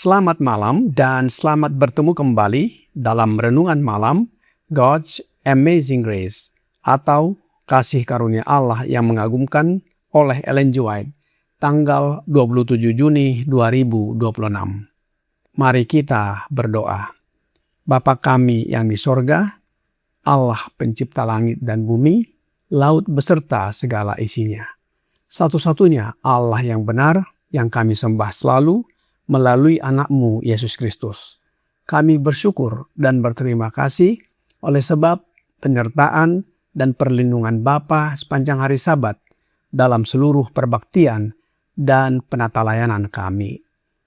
Selamat malam dan selamat bertemu kembali dalam Renungan Malam God's Amazing Grace atau Kasih Karunia Allah yang Mengagumkan oleh Ellen G. White, tanggal 27 Juni 2026. Mari kita berdoa. Bapa kami yang di sorga, Allah pencipta langit dan bumi, laut beserta segala isinya. Satu-satunya Allah yang benar yang kami sembah selalu, melalui anak-Mu, Yesus Kristus. Kami bersyukur dan berterima kasih oleh sebab penyertaan dan perlindungan Bapa sepanjang hari Sabat dalam seluruh perbaktian dan penata layanan kami.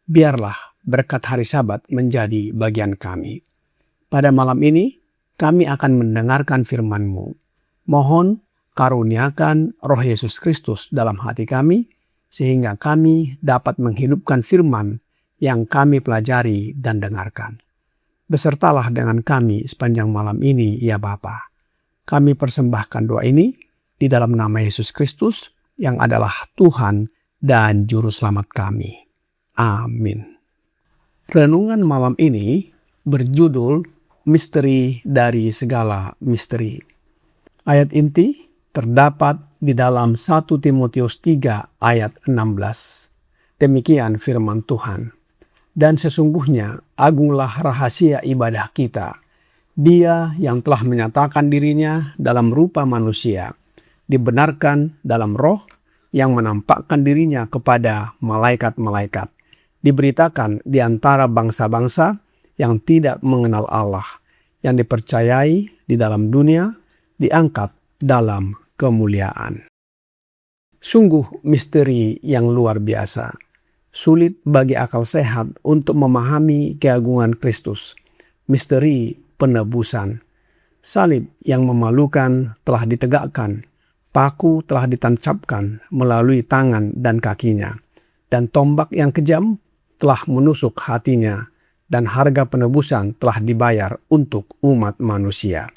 Biarlah berkat hari Sabat menjadi bagian kami. Pada malam ini, kami akan mendengarkan firman-Mu. Mohon karuniakan Roh Yesus Kristus dalam hati kami, sehingga kami dapat menghidupkan firman yang kami pelajari dan dengarkan. Besertalah dengan kami sepanjang malam ini, ya Bapa. Kami persembahkan doa ini di dalam nama Yesus Kristus yang adalah Tuhan dan Juru Selamat kami. Amin. Renungan malam ini berjudul Misteri dari Segala Misteri. Ayat inti terdapat di dalam 1 Timotius 3 ayat 16. Demikian firman Tuhan. Dan sesungguhnya agunglah rahasia ibadah kita. Dia yang telah menyatakan dirinya dalam rupa manusia, dibenarkan dalam roh yang menampakkan dirinya kepada malaikat-malaikat, diberitakan di antara bangsa-bangsa yang tidak mengenal Allah, yang dipercayai di dalam dunia, diangkat dalam kemuliaan. Sungguh misteri yang luar biasa. Sulit bagi akal sehat untuk memahami keagungan Kristus. Misteri penebusan. Salib yang memalukan telah ditegakkan. Paku telah ditancapkan melalui tangan dan kakinya. Dan tombak yang kejam telah menusuk hatinya. Dan harga penebusan telah dibayar untuk umat manusia.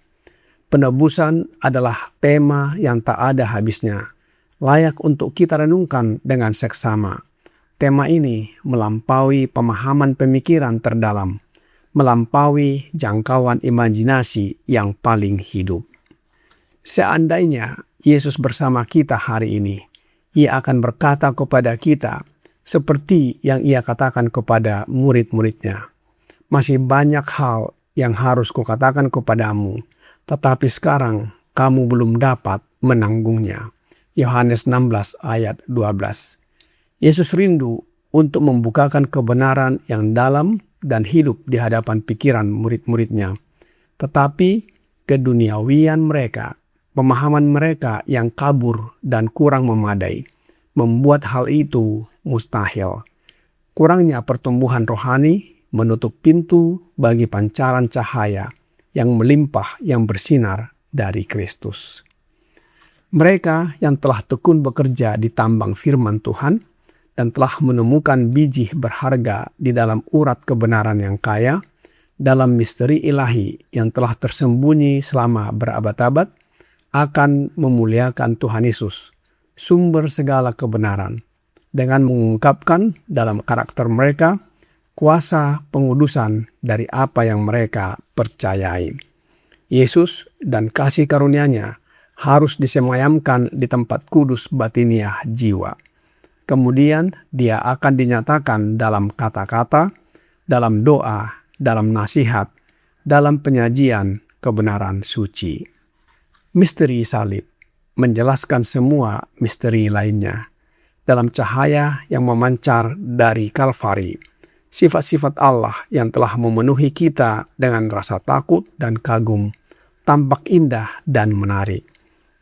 Penebusan adalah tema yang tak ada habisnya. Layak untuk kita renungkan dengan seksama. Tema ini melampaui pemahaman pemikiran terdalam, melampaui jangkauan imajinasi yang paling hidup. Seandainya Yesus bersama kita hari ini, Ia akan berkata kepada kita seperti yang Ia katakan kepada murid-muridnya. Masih banyak hal yang harus kukatakan kepadamu, tetapi sekarang kamu belum dapat menanggungnya. Yohanes 16 ayat 12. Yesus rindu untuk membukakan kebenaran yang dalam dan hidup di hadapan pikiran murid-muridnya. Tetapi keduniawian mereka, pemahaman mereka yang kabur dan kurang memadai, membuat hal itu mustahil. Kurangnya pertumbuhan rohani menutup pintu bagi pancaran cahaya yang melimpah yang bersinar dari Kristus. Mereka yang telah tekun bekerja di tambang firman Tuhan, dan telah menemukan biji berharga di dalam urat kebenaran yang kaya, dalam misteri ilahi yang telah tersembunyi selama berabad-abad, akan memuliakan Tuhan Yesus, sumber segala kebenaran, dengan mengungkapkan dalam karakter mereka kuasa pengudusan dari apa yang mereka percayai. Yesus dan kasih karunia-Nya harus disemayamkan di tempat kudus batiniah jiwa. Kemudian Dia akan dinyatakan dalam kata-kata, dalam doa, dalam nasihat, dalam penyajian kebenaran suci. Misteri salib menjelaskan semua misteri lainnya. Dalam cahaya yang memancar dari Kalvari, sifat-sifat Allah yang telah memenuhi kita dengan rasa takut dan kagum, tampak indah dan menarik.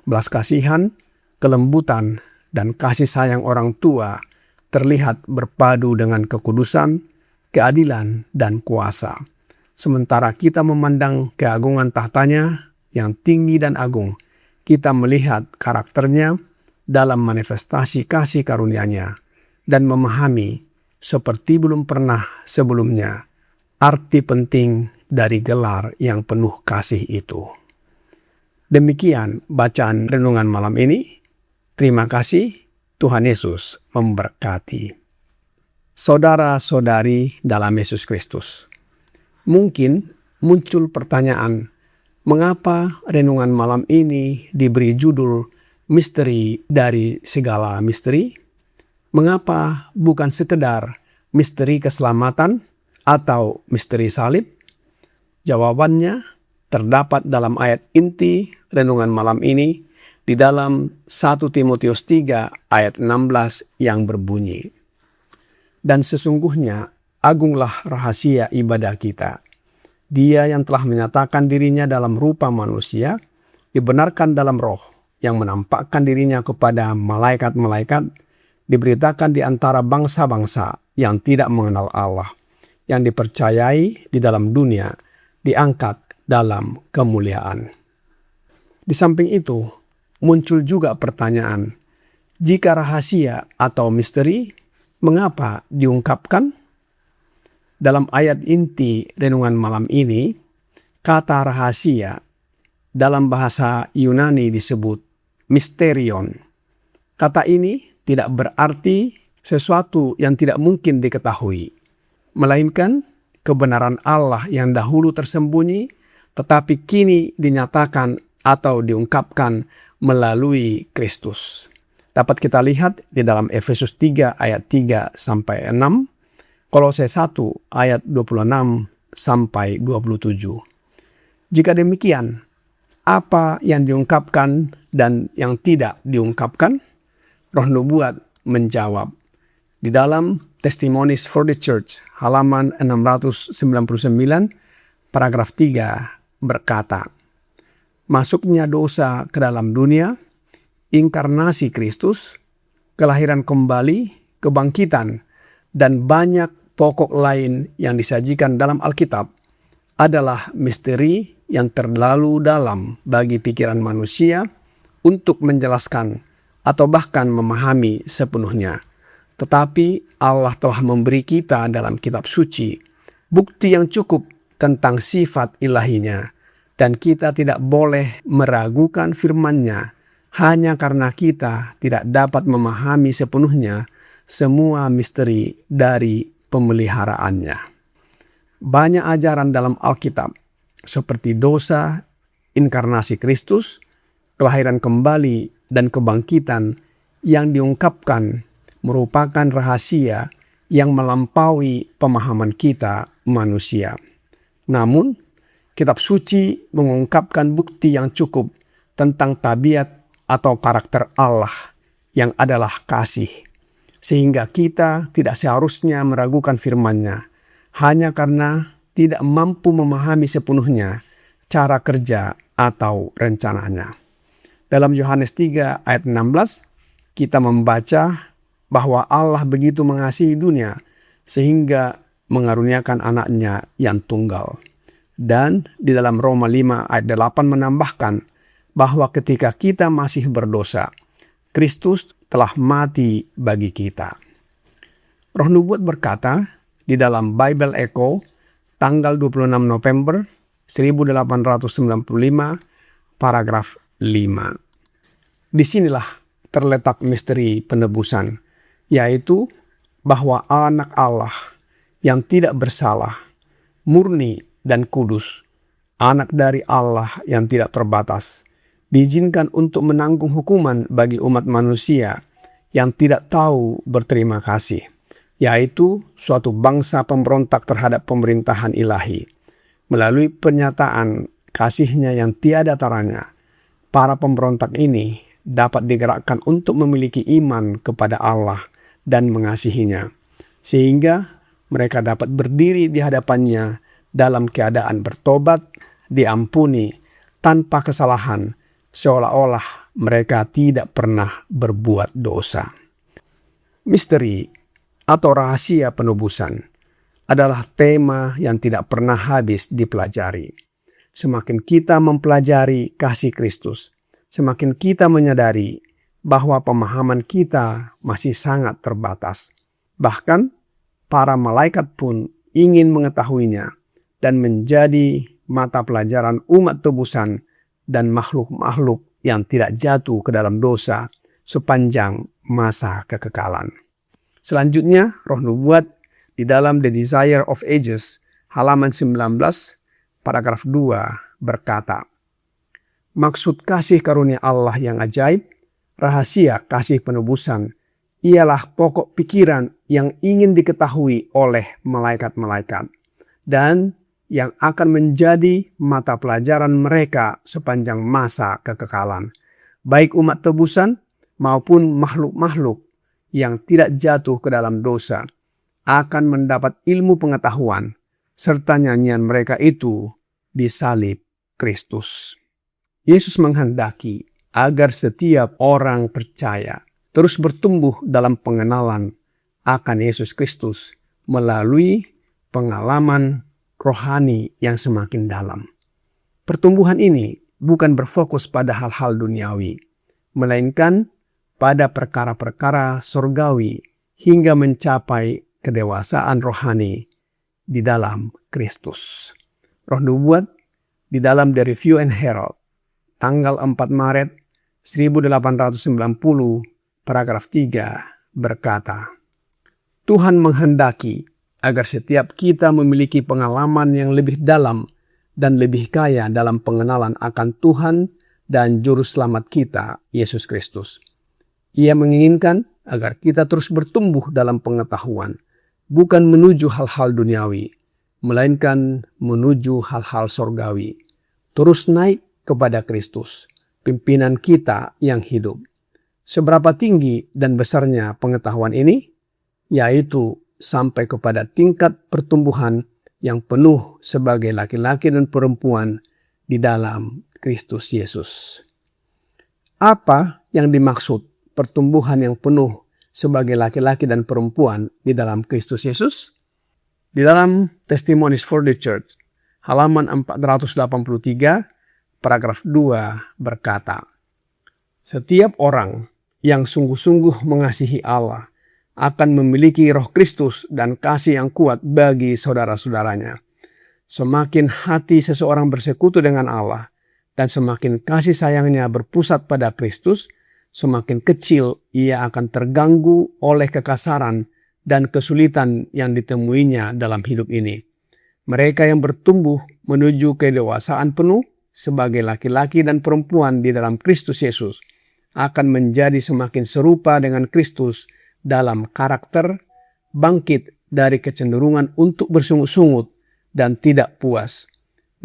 Belas kasihan, kelembutan, dan kasih sayang orang tua terlihat berpadu dengan kekudusan, keadilan, dan kuasa. Sementara kita memandang keagungan tahtanya yang tinggi dan agung, kita melihat karakternya dalam manifestasi kasih karunia-Nya dan memahami seperti belum pernah sebelumnya arti penting dari gelar yang penuh kasih itu. Demikian bacaan renungan malam ini. Terima kasih. Tuhan Yesus memberkati. Saudara-saudari dalam Yesus Kristus, mungkin muncul pertanyaan, mengapa renungan malam ini diberi judul misteri dari segala misteri? Mengapa bukan sekedar misteri keselamatan atau misteri salib? Jawabannya terdapat dalam ayat inti renungan malam ini di dalam 1 Timotius 3 ayat 16 yang berbunyi, "Dan sesungguhnya agunglah rahasia ibadah kita. Dia yang telah menyatakan dirinya dalam rupa manusia, dibenarkan dalam roh, yang menampakkan dirinya kepada malaikat-malaikat, diberitakan di antara bangsa-bangsa yang tidak mengenal Allah, yang dipercayai di dalam dunia, diangkat dalam kemuliaan." Di samping itu, muncul juga pertanyaan, jika rahasia atau misteri, mengapa diungkapkan? Dalam ayat inti renungan malam ini, kata rahasia dalam bahasa Yunani disebut mysterion. Kata ini tidak berarti sesuatu yang tidak mungkin diketahui, melainkan kebenaran Allah yang dahulu tersembunyi, tetapi kini dinyatakan atau diungkapkan melalui Kristus. Dapat kita lihat di dalam Efesus 3 ayat 3 sampai 6, Kolose 1 ayat 26 sampai 27. Jika demikian, apa yang diungkapkan dan yang tidak diungkapkan? Roh Nubuat menjawab di dalam Testimonies for the Church halaman 699 paragraf 3 berkata, masuknya dosa ke dalam dunia, inkarnasi Kristus, kelahiran kembali, kebangkitan, dan banyak pokok lain yang disajikan dalam Alkitab adalah misteri yang terlalu dalam bagi pikiran manusia untuk menjelaskan atau bahkan memahami sepenuhnya. Tetapi Allah telah memberi kita dalam kitab suci bukti yang cukup tentang sifat ilahinya, dan kita tidak boleh meragukan firman-Nya hanya karena kita tidak dapat memahami sepenuhnya semua misteri dari pemeliharaannya. Banyak ajaran dalam Alkitab seperti dosa, inkarnasi Kristus, kelahiran kembali, dan kebangkitan yang diungkapkan merupakan rahasia yang melampaui pemahaman kita manusia. Namun, kitab suci mengungkapkan bukti yang cukup tentang tabiat atau karakter Allah yang adalah kasih, sehingga kita tidak seharusnya meragukan firman-Nya hanya karena tidak mampu memahami sepenuhnya cara kerja atau rencananya. Dalam Yohanes 3 ayat 16, kita membaca bahwa Allah begitu mengasihi dunia sehingga mengaruniakan anaknya yang tunggal. Dan di dalam Roma 5 ayat 8 menambahkan bahwa ketika kita masih berdosa, Kristus telah mati bagi kita. Roh Nubuat berkata di dalam Bible Echo tanggal 26 November 1895 paragraf 5. Disinilah terletak misteri penebusan, yaitu bahwa anak Allah yang tidak bersalah, murni dan kudus, anak dari Allah yang tidak terbatas, diizinkan untuk menanggung hukuman bagi umat manusia yang tidak tahu berterima kasih, yaitu suatu bangsa pemberontak terhadap pemerintahan ilahi. Melalui pernyataan kasih-Nya yang tiada taranya, para pemberontak ini dapat digerakkan untuk memiliki iman kepada Allah dan mengasihi-Nya, sehingga mereka dapat berdiri di hadapan-Nya dalam keadaan bertobat, diampuni, tanpa kesalahan, seolah-olah mereka tidak pernah berbuat dosa. Misteri atau rahasia penebusan adalah tema yang tidak pernah habis dipelajari. semakin kita mempelajari kasih Kristus, semakin kita menyadari bahwa pemahaman kita masih sangat terbatas. Bahkan, para malaikat pun ingin mengetahuinya dan menjadi mata pelajaran umat tebusan dan makhluk-makhluk yang tidak jatuh ke dalam dosa sepanjang masa kekekalan. Selanjutnya, roh nubuat di dalam The Desire of Ages, halaman 19, paragraf 2 berkata, maksud kasih karunia Allah yang ajaib, rahasia kasih penebusan, ialah pokok pikiran yang ingin diketahui oleh malaikat-malaikat dan yang akan menjadi mata pelajaran mereka sepanjang masa kekekalan, baik umat tebusan maupun makhluk-makhluk yang tidak jatuh ke dalam dosa akan mendapat ilmu pengetahuan serta nyanyian mereka itu di salib Kristus. Yesus menghendaki agar setiap orang percaya terus bertumbuh dalam pengenalan akan Yesus Kristus melalui pengalaman rohani yang semakin dalam. Pertumbuhan ini bukan berfokus pada hal-hal duniawi, melainkan pada perkara-perkara surgawi hingga mencapai kedewasaan rohani di dalam Kristus. Roh nubuat di dalam The Review and Herald, tanggal 4 Maret 1890, paragraf 3 berkata, Tuhan menghendaki agar setiap kita memiliki pengalaman yang lebih dalam dan lebih kaya dalam pengenalan akan Tuhan dan Juru Selamat kita, Yesus Kristus. Ia menginginkan agar kita terus bertumbuh dalam pengetahuan, bukan menuju hal-hal duniawi, melainkan menuju hal-hal sorgawi. Terus naik kepada Kristus, pimpinan kita yang hidup. Seberapa tinggi dan besarnya pengetahuan ini? Yaitu sampai kepada tingkat pertumbuhan yang penuh sebagai laki-laki dan perempuan di dalam Kristus Yesus. Apa yang dimaksud pertumbuhan yang penuh sebagai laki-laki dan perempuan di dalam Kristus Yesus? Di dalam Testimonies for the Church, halaman 483, paragraf 2 berkata, setiap orang yang sungguh-sungguh mengasihi Allah akan memiliki roh Kristus dan kasih yang kuat bagi saudara-saudaranya. Semakin hati seseorang bersekutu dengan Allah dan semakin kasih sayangnya berpusat pada Kristus, semakin kecil ia akan terganggu oleh kekasaran dan kesulitan yang ditemuinya dalam hidup ini. Mereka yang bertumbuh menuju kedewasaan penuh sebagai laki-laki dan perempuan di dalam Kristus Yesus akan menjadi semakin serupa dengan Kristus dalam karakter, bangkit dari kecenderungan untuk bersungut-sungut dan tidak puas.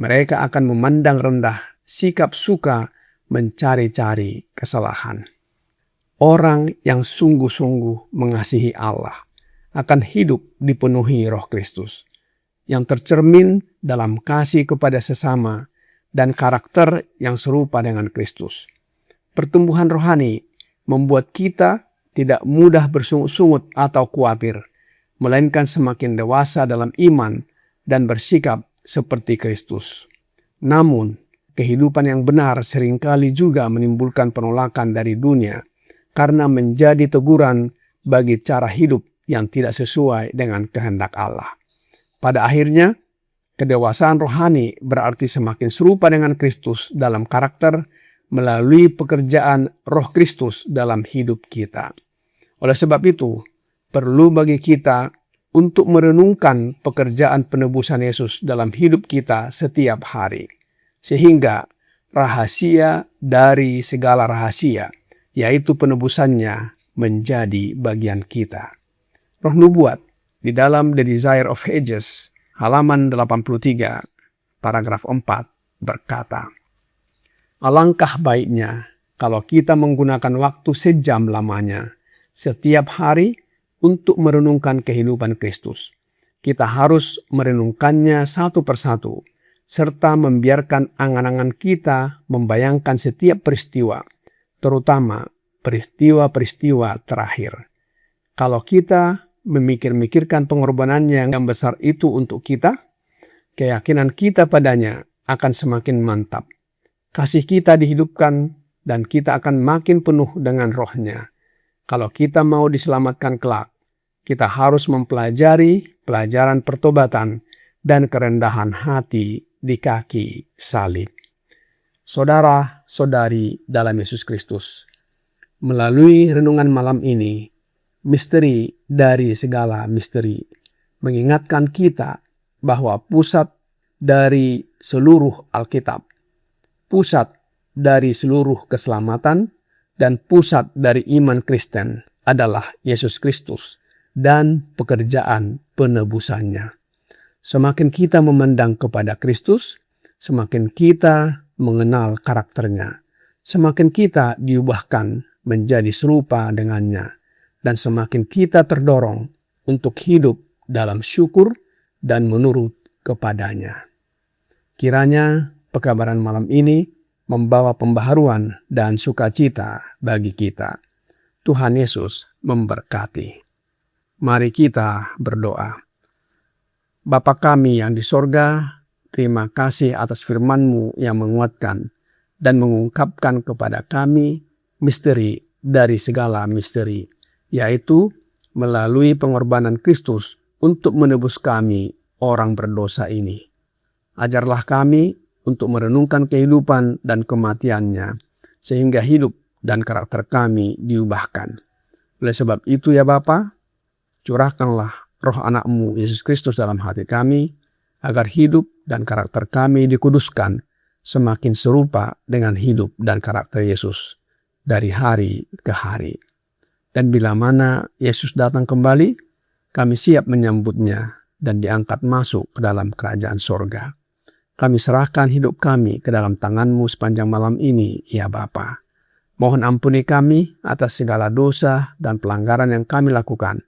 Mereka akan memandang rendah sikap suka mencari-cari kesalahan. Orang yang sungguh-sungguh mengasihi Allah akan hidup dipenuhi Roh Kristus, yang tercermin dalam kasih kepada sesama dan karakter yang serupa dengan Kristus. Pertumbuhan rohani membuat kita tidak mudah bersungut-sungut atau khawatir, melainkan semakin dewasa dalam iman dan bersikap seperti Kristus. Namun, kehidupan yang benar seringkali juga menimbulkan penolakan dari dunia karena menjadi teguran bagi cara hidup yang tidak sesuai dengan kehendak Allah. Pada akhirnya, kedewasaan rohani berarti semakin serupa dengan Kristus dalam karakter melalui pekerjaan Roh Kristus dalam hidup kita. Oleh sebab itu, perlu bagi kita untuk merenungkan pekerjaan penebusan Yesus dalam hidup kita setiap hari, sehingga rahasia dari segala rahasia, yaitu penebusannya, menjadi bagian kita. Roh nubuat di dalam The Desire of Ages, halaman 83, paragraf 4 berkata, alangkah baiknya kalau kita menggunakan waktu sejam lamanya setiap hari untuk merenungkan kehidupan Kristus. Kita harus merenungkannya satu persatu, serta membiarkan angan-angan kita membayangkan setiap peristiwa, terutama peristiwa-peristiwa terakhir. Kalau kita memikir-mikirkan pengorbanannya yang besar itu untuk kita, keyakinan kita padanya akan semakin mantap. Kasih kita dihidupkan dan kita akan makin penuh dengan Roh-Nya. Kalau kita mau diselamatkan kelak, kita harus mempelajari pelajaran pertobatan dan kerendahan hati di kaki salib. Saudara-saudari dalam Yesus Kristus, melalui renungan malam ini, misteri dari segala misteri mengingatkan kita bahwa pusat dari seluruh Alkitab, pusat dari seluruh keselamatan, dan pusat dari iman Kristen adalah Yesus Kristus dan pekerjaan penebusannya. Semakin kita memandang kepada Kristus, semakin kita mengenal karakternya, semakin kita diubahkan menjadi serupa dengannya, dan semakin kita terdorong untuk hidup dalam syukur dan menurut kepadanya. Kiranya pekabaran malam ini membawa pembaharuan dan sukacita bagi kita. Tuhan Yesus memberkati. Mari kita berdoa. Bapa kami yang di sorga, terima kasih atas firman-Mu yang menguatkan dan mengungkapkan kepada kami misteri dari segala misteri, yaitu melalui pengorbanan Kristus untuk menebus kami orang berdosa ini. Ajarlah kami untuk merenungkan kehidupan dan kematian-Nya, sehingga hidup dan karakter kami diubahkan. Oleh sebab itu ya Bapa, curahkanlah Roh Anak-Mu Yesus Kristus dalam hati kami, agar hidup dan karakter kami dikuduskan semakin serupa dengan hidup dan karakter Yesus dari hari ke hari. Dan bila mana Yesus datang kembali, kami siap menyambutnya dan diangkat masuk ke dalam kerajaan sorga. Kami serahkan hidup kami ke dalam tangan-Mu sepanjang malam ini, ya Bapa. Mohon ampuni kami atas segala dosa dan pelanggaran yang kami lakukan.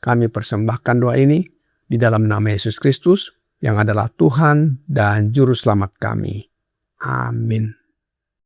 Kami persembahkan doa ini di dalam nama Yesus Kristus yang adalah Tuhan dan Juru Selamat kami. Amin.